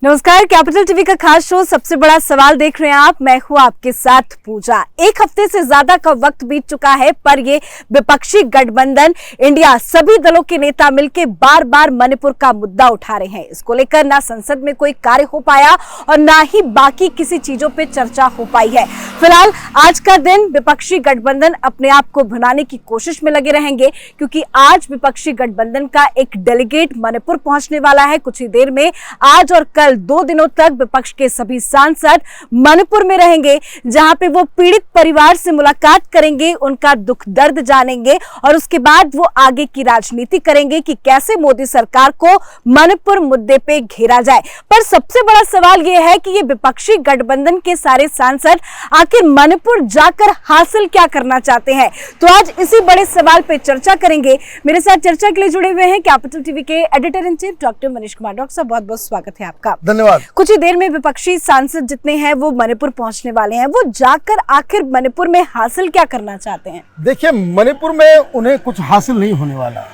नमस्कार, capital TV का खास शो सबसे बड़ा सवाल देख रहे हैं आप। मैं हूं आपके साथ पूजा। एक हफ्ते से ज्यादा का वक्त बीत चुका है, पर ये विपक्षी गठबंधन इंडिया सभी दलों के नेता मिलकर बार बार मणिपुर का मुद्दा उठा रहे हैं। इसको लेकर ना संसद में कोई कार्य हो पाया और ना ही बाकी किसी चीजों पे चर्चा हो पाई है। फिलहाल आज का दिन विपक्षी गठबंधन अपने आप को भुनाने की कोशिश में लगे रहेंगे, क्योंकि आज विपक्षी गठबंधन का एक डेलीगेट मणिपुर पहुंचने वाला है। कुछ ही देर में आज और कल 2 दिनों तक विपक्ष के सभी सांसद मणिपुर में रहेंगे, जहां पे वो पीड़ित परिवार से मुलाकात करेंगे, उनका दुख दर्द जानेंगे और उसके बाद वो आगे की राजनीति करेंगे कि कैसे मोदी सरकार को मणिपुर मुद्दे पे घेरा जाए। पर सबसे बड़ा सवाल ये है कि ये विपक्षी गठबंधन के सारे सांसद आखिर मणिपुर जाकर हासिल क्या करना चाहते हैं। तो आज इसी बड़े सवाल पे चर्चा करेंगे। मेरे साथ चर्चा के लिए जुड़े हुए हैं कैपिटल टीवी के editor in chief doctor Manish Kumar. Doctor साहब, बहुत बहुत स्वागत है आपका। धन्यवाद। कुछ ही देर में विपक्षी सांसद जितने हैं वो मणिपुर पहुंचने वाले हैं। वो जाकर आखिर मणिपुर में हासिल क्या करना चाहते हैं? देखिए, मणिपुर में उन्हें कुछ हासिल नहीं होने वाला।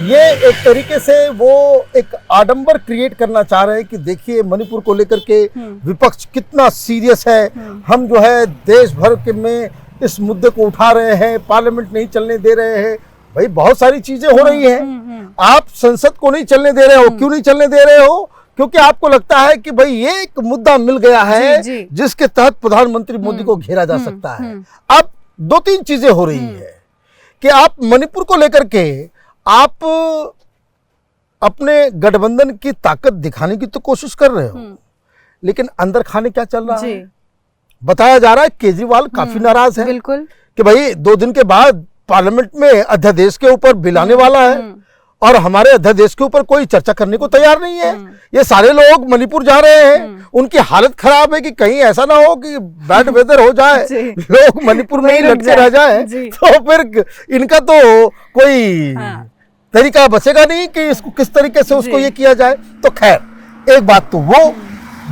ये एक तरीके से वो एक आडंबर क्रिएट करना चाह रहे हैं कि देखिए मणिपुर को लेकर के विपक्ष कितना सीरियस है। हम जो है देश भर के में इस मुद्दे को उठा रहे हैं, पार्लियामेंट नहीं चलने दे रहे हैं। भाई, बहुत सारी चीजें हो रही हैं, आप संसद को नहीं चलने दे रहे हो। क्यों नहीं चलने दे रहे हो? क्योंकि आपको लगता है कि भाई ये एक मुद्दा मिल गया है जिसके तहत प्रधानमंत्री मोदी को घेरा जा सकता है। अब 2-3 चीजें हो रही है कि आप मणिपुर को लेकर के आप अपने गठबंधन की ताकत दिखाने की तो कोशिश कर रहे हो, लेकिन अंदर खाने क्या चल रहा है बताया जा रहा है। केजरीवाल काफी नाराज है बिल्कुल कि भाई 2 दिन के बाद पार्लियामेंट में अध्यादेश के ऊपर बिल आने वाला है और हमारे अध्यादेश के ऊपर कोई चर्चा करने को तैयार नहीं है। ये सारे लोग मणिपुर जा रहे हैं, उनकी हालत खराब है कि कहीं ऐसा ना हो कि बैड वेदर हो जाए, लोग मणिपुर में ही लटके रह जाए, तो फिर इनका तो कोई तरीका बचेगा नहीं कि इसको किस तरीके से उसको ये किया जाए। तो खैर, एक बात तो वो।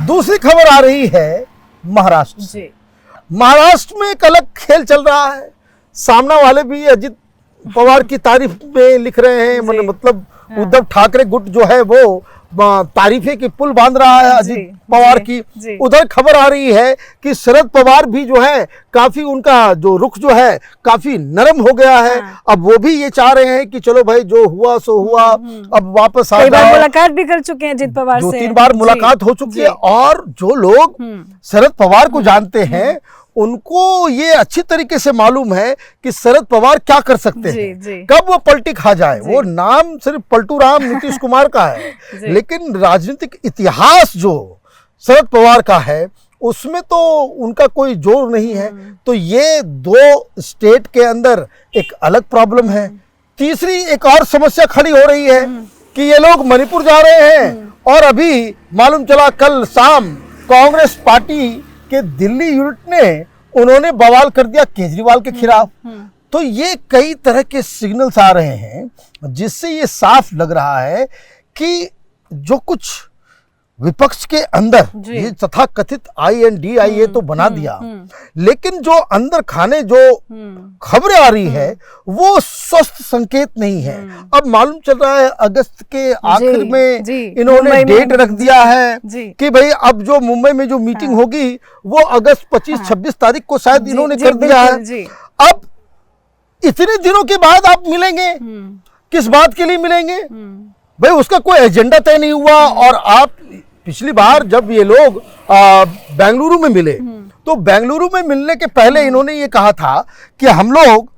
दूसरी खबर आ रही है महाराष्ट्र से। महाराष्ट्र में एक अलग खेल चल रहा है। सामना वाले भी अजित पवार की तारीफ में लिख रहे हैं, मतलब उद्धव ठाकरे गुट जो है वो तारीफे की पुल बांध रहा है अजित पवार की। उधर खबर आ रही है कि शरद पवार भी जो है काफी, उनका जो रुख जो है काफी नरम हो गया है। अब वो भी ये चाह रहे हैं कि चलो भाई जो हुआ सो हुआ, अब वापस आ जाओ। मुलाकात भी कर चुके हैं अजित पवार से, 2-3 बार मुलाकात हो चुकी है। और जो लोग शरद पवार को जानते हैं उनको ये अच्छी तरीके से मालूम है कि शरद पवार क्या कर सकते हैं, कब वो पलटी खा जाए। वो नाम सिर्फ पलटू राम नीतीश कुमार का है, लेकिन राजनीतिक इतिहास जो शरद पवार का है उसमें तो उनका कोई जोर नहीं है। तो ये 2 स्टेट के अंदर एक अलग प्रॉब्लम है। तीसरी एक और समस्या खड़ी हो रही है कि ये लोग मणिपुर जा रहे हैं और अभी मालूम चला कल शाम कांग्रेस पार्टी कि दिल्ली यूनिट ने उन्होंने बवाल कर दिया केजरीवाल के खिलाफ। तो ये कई तरह के सिग्नल्स आ रहे हैं जिससे ये साफ लग रहा है कि जो कुछ विपक्ष के अंदर ये तथा कथित INDIA तो बना दिया, लेकिन जो अंदर खाने जो खबरें आ रही है वो स्वस्थ संकेत नहीं है। अब मालूम चल रहा है अगस्त के आखिर में इन्होंने डेट रख दिया है कि भाई अब जो मुंबई में जो मीटिंग होगी वो अगस्त 25-26 तारीख को शायद इन्होंने कर दिया है। अब इतने दिनों के बाद आप मिलेंगे, किस बात के लिए मिलेंगे भाई? उसका कोई एजेंडा तय नहीं हुआ। और आप पिछली बार जब ये लोग बेंगलुरु में मिले तो बेंगलुरु में मिलने के पहले इन्होंने ये कहा था कि हम लोग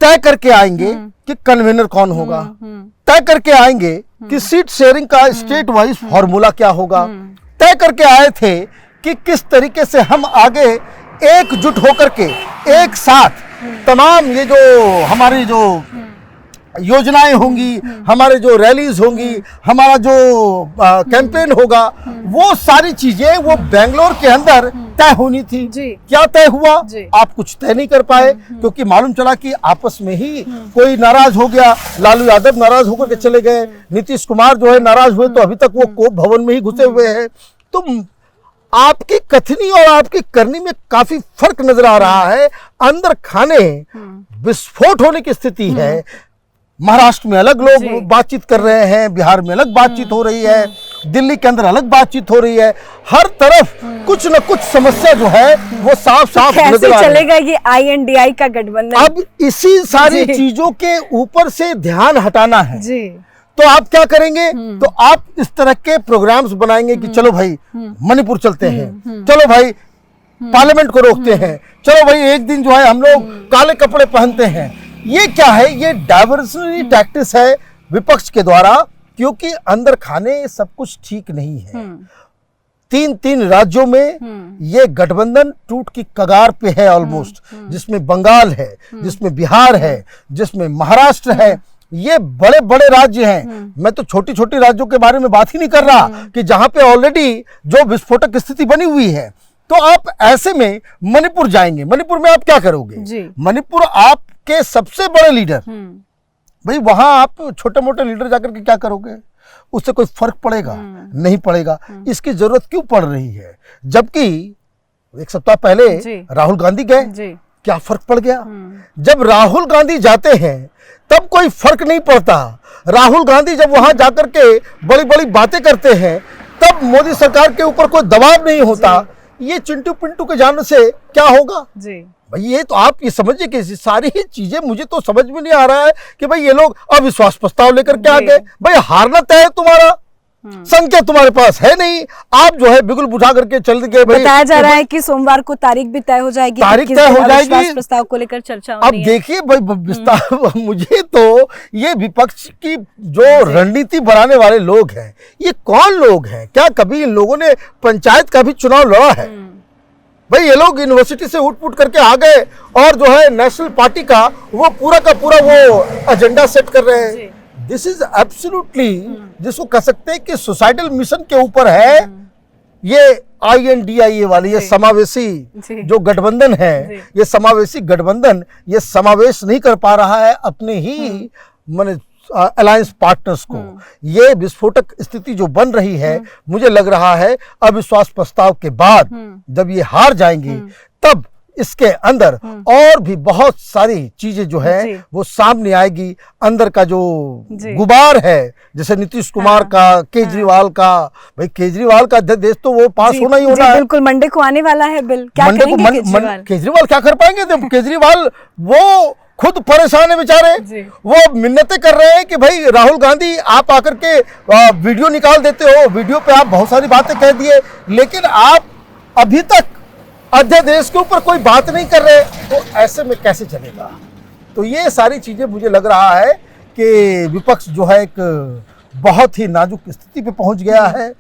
तय करके आएंगे कि कन्वेनर कौन होगा, तय करके आएंगे कि सीट शेयरिंग का स्टेट वाइज फॉर्मूला क्या होगा, तय करके आए थे कि किस तरीके से हम आगे एकजुट होकर के एक साथ तमाम ये जो हमारी जो योजनाएं होंगी, हमारे जो रैलीज होंगी, हमारा जो कैंपेन होगा, वो सारी चीजें वो बेंगलोर के अंदर तय होनी थी। क्या तय हुआ? आप कुछ तय नहीं कर पाए, क्योंकि मालूम चला कि आपस में ही कोई नाराज हो गया। लालू यादव नाराज होकर के चले गए, नीतीश कुमार जो है नाराज हुए, तो अभी तक वो कोप भवन में ही घुसे हुए हैं। तो आपकी कथनी और आपकी करनी में काफी फर्क नजर आ रहा है। अंदर खाने विस्फोट होने की स्थिति है। महाराष्ट्र में अलग लोग बातचीत कर रहे हैं, बिहार में अलग बातचीत हो रही है, दिल्ली के अंदर अलग बातचीत हो रही है, हर तरफ कुछ न कुछ समस्या जो है वो साफ साफ कैसे चलेगा ये INDI का गठबंधन? अब इसी सारी चीजों के ऊपर से ध्यान हटाना है जी। तो आप क्या करेंगे? तो आप इस तरह के प्रोग्राम्स बनाएंगे कि चलो भाई मणिपुर चलते हैं, चलो भाई पार्लियामेंट को रोकते हैं, चलो भाई एक दिन जो है हम लोग काले कपड़े पहनते हैं। ये क्या है? ये डाइवर्सनरी टैक्टिक्स है विपक्ष के द्वारा, क्योंकि अंदर खाने सब कुछ ठीक नहीं है। 3 राज्यों में ये गठबंधन टूट की कगार पे है ऑलमोस्ट, जिसमें बंगाल है, जिसमें बिहार है, जिसमें महाराष्ट्र है। ये बड़े बड़े राज्य हैं। मैं तो छोटी छोटी राज्यों के बारे में बात ही नहीं कर रहा कि जहां पे ऑलरेडी जो विस्फोटक स्थिति बनी हुई है। तो आप ऐसे में मणिपुर जाएंगे, मणिपुर में आप क्या करोगे? मणिपुर आपके सबसे बड़े लीडर, भाई वहां आप छोटे मोटे लीडर जाकर के क्या करोगे? उससे कोई फर्क पड़ेगा? नहीं पड़ेगा। इसकी जरूरत क्यों पड़ रही है? जबकि एक सप्ताह पहले राहुल गांधी गए, क्या फर्क पड़ गया? जब राहुल गांधी जाते हैं तब कोई फर्क नहीं पड़ता। राहुल गांधी जब वहां जाकर के बड़ी बड़ी बातें करते हैं तब मोदी सरकार के ऊपर कोई दबाव नहीं होता। ये चिंटू पिंटू के जाने से क्या होगा? भाई ये तो आप ये समझिए कि सारी ही चीजें मुझे तो समझ में नहीं आ रहा है कि भाई ये लोग अविश्वास प्रस्ताव लेकर के आ गए। भाई हारना तय है तुम्हारा, संख्या तुम्हारे पास है नहीं, आप जो है बिगुल बुझा करके चल गए। बताया जा रहा है कि सोमवार को तारीख भी तय हो जाएगी, तारीख तय हो जाएगी, प्रस्ताव को लेकर चर्चा अब देखिए भाई विस्तार। मुझे तो ये विपक्ष की जो रणनीति बनाने वाले लोग हैं, ये कौन लोग हैं? क्या कभी इन लोगों ने पंचायत का भी चुनाव लड़ा है? भाई ये लोग यूनिवर्सिटी से उठ-पुट करके आ गए और जो है नेशनल पार्टी का वो पूरा का पूरा वो एजेंडा सेट कर रहे हैं। दिस इज एब्सोल्युटली, जिसको कह सकते हैं कि सोसाइटल मिशन के ऊपर है ये INDI वाली, ये समावेशी जो गठबंधन है, ये समावेशी गठबंधन ये समावेश नहीं कर पा रहा है अपने ही माने अलायंस पार्टनर्स को। ये विस्फोटक स्थिति जो बन रही है, मुझे लग रहा है अविश्वास प्रस्ताव के बाद जब ये हार जाएंगे तब इसके अंदर और भी बहुत सारी चीजें जो है वो सामने आएगी। अंदर का जो गुबार है, जैसे नीतीश कुमार का, केजरीवाल का, भाई केजरीवाल का देश तो वो पास होना ही होना है। बिल्कुल, मंडे को आने वाला है बिल। क्या करेंगे केजरीवाल क्या कर पाएंगे? तो केजरीवाल वो खुद परेशान है बेचारे, वो मिन्नतें कर रहे हैं कि भाई राहुल गांधी आप आकर के वीडियो निकाल देते हो, वीडियो पे आप बहुत सारी बातें कह दिए, लेकिन आप अभी तक अध्यादेश के ऊपर कोई बात नहीं कर रहे, तो ऐसे में कैसे चलेगा? तो ये सारी चीजें मुझे लग रहा है कि विपक्ष जो है एक बहुत ही नाजुक स्थिति पे पहुंच गया है।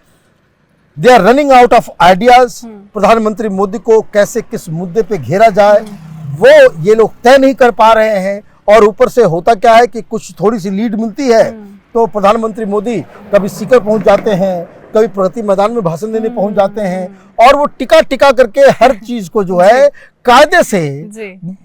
They are running out of ideas. प्रधानमंत्री मोदी को कैसे किस मुद्दे पे घेरा जाए वो ये लोग तय नहीं कर पा रहे हैं। और ऊपर से होता क्या है कि कुछ थोड़ी सी लीड मिलती है तो प्रधानमंत्री मोदी कभी सीकर पहुंच जाते हैं, कभी प्रगति मैदान में भाषण देने पहुंच जाते हैं, और वो टिका टिका करके हर चीज को जो है कायदे से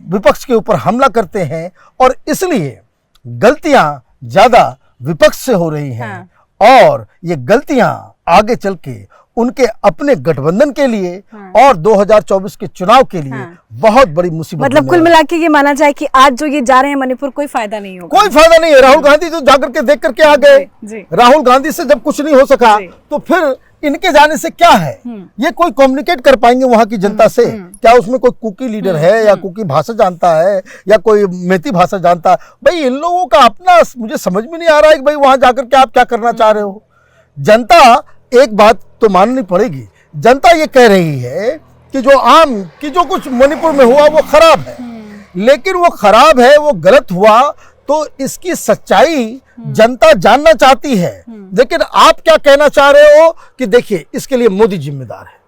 विपक्ष के ऊपर हमला करते हैं। और इसलिए गलतियां ज्यादा विपक्ष से हो रही हैं। और ये गलतियां आगे चल के उनके अपने गठबंधन के लिए और 2024 के चुनाव के लिए बहुत बड़ी मुसीबत। मतलब कुल मिला के ये माना जाए कि आज जो ये जा रहे हैं मणिपुर, कोई फायदा नहीं होगा। कोई फायदा नहीं है। राहुल गांधी तो जाकर के देख करके आ गए। राहुल गांधी से जब कुछ नहीं हो सका तो फिर इनके जाने से क्या है? ये कोई कम्युनिकेट कर पाएंगे वहां की जनता से? क्या उसमें कोई कुकी लीडर है या कुकी भाषा जानता है या कोई मेती भाषा जानता है? भाई इन लोगों का अपना मुझे समझ में नहीं आ रहा है कि भाई वहां जाकर के आप क्या करना चाह रहे हो। जनता एक बात तो माननी पड़ेगी, जनता ये कह रही है कि जो कुछ मणिपुर में हुआ वो खराब है, लेकिन वो खराब है, वो गलत हुआ तो इसकी सच्चाई जनता जानना चाहती है। लेकिन आप क्या कहना चाह रहे हो कि देखिए इसके लिए मोदी जिम्मेदार है,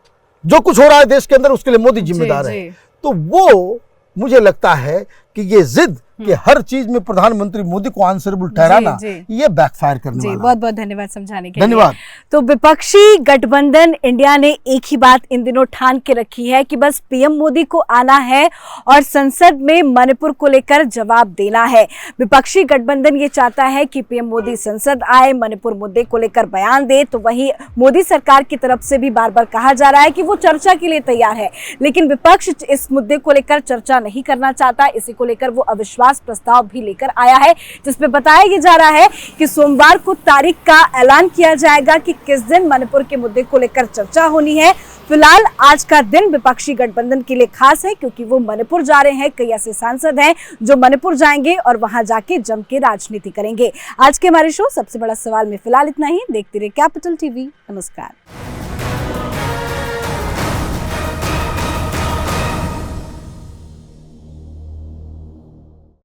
जो कुछ हो रहा है देश के अंदर उसके लिए मोदी जिम्मेदार है। तो वो मुझे लगता है कि ये जिद कि हर चीज में प्रधानमंत्री मोदी को आंसरेबल ठहराना ये बैकफायर करने वाला है। बहुत बहुत धन्यवाद समझाने के लिए। धन्यवाद। तो विपक्षी गठबंधन इंडिया ने एक ही बात इन दिनों ठान के रखी है कि बस पीएम मोदी को आना है और संसद में मणिपुर को लेकर जवाब देना है। विपक्षी गठबंधन ये चाहता है कि पीएम मोदी संसद आए, मणिपुर मुद्दे को लेकर बयान दे। तो वहीं मोदी सरकार की तरफ से भी बार बार कहा जा रहा है कि वो चर्चा के लिए तैयार है, लेकिन विपक्ष इस मुद्दे को लेकर चर्चा नहीं करना चाहता। इसी को को लेकर वो अविश्वास प्रस्ताव भी लेकर आया है, जिसमें बताया ये जा रहा है कि सोमवार को तारीख का ऐलान किया जाएगा कि किस दिन मणिपुर के मुद्दे को लेकर चर्चा होनी है। फिलहाल आज का दिन विपक्षी गठबंधन के लिए खास है क्योंकि वो मणिपुर जा रहे हैं। कई ऐसे सांसद हैं जो मणिपुर जाएंगे और वहां जाके जम के राजनीति करेंगे। आज के हमारे शो सबसे बड़ा सवाल में फिलहाल इतना ही। देखते रहिए कैपिटल टीवी। नमस्कार।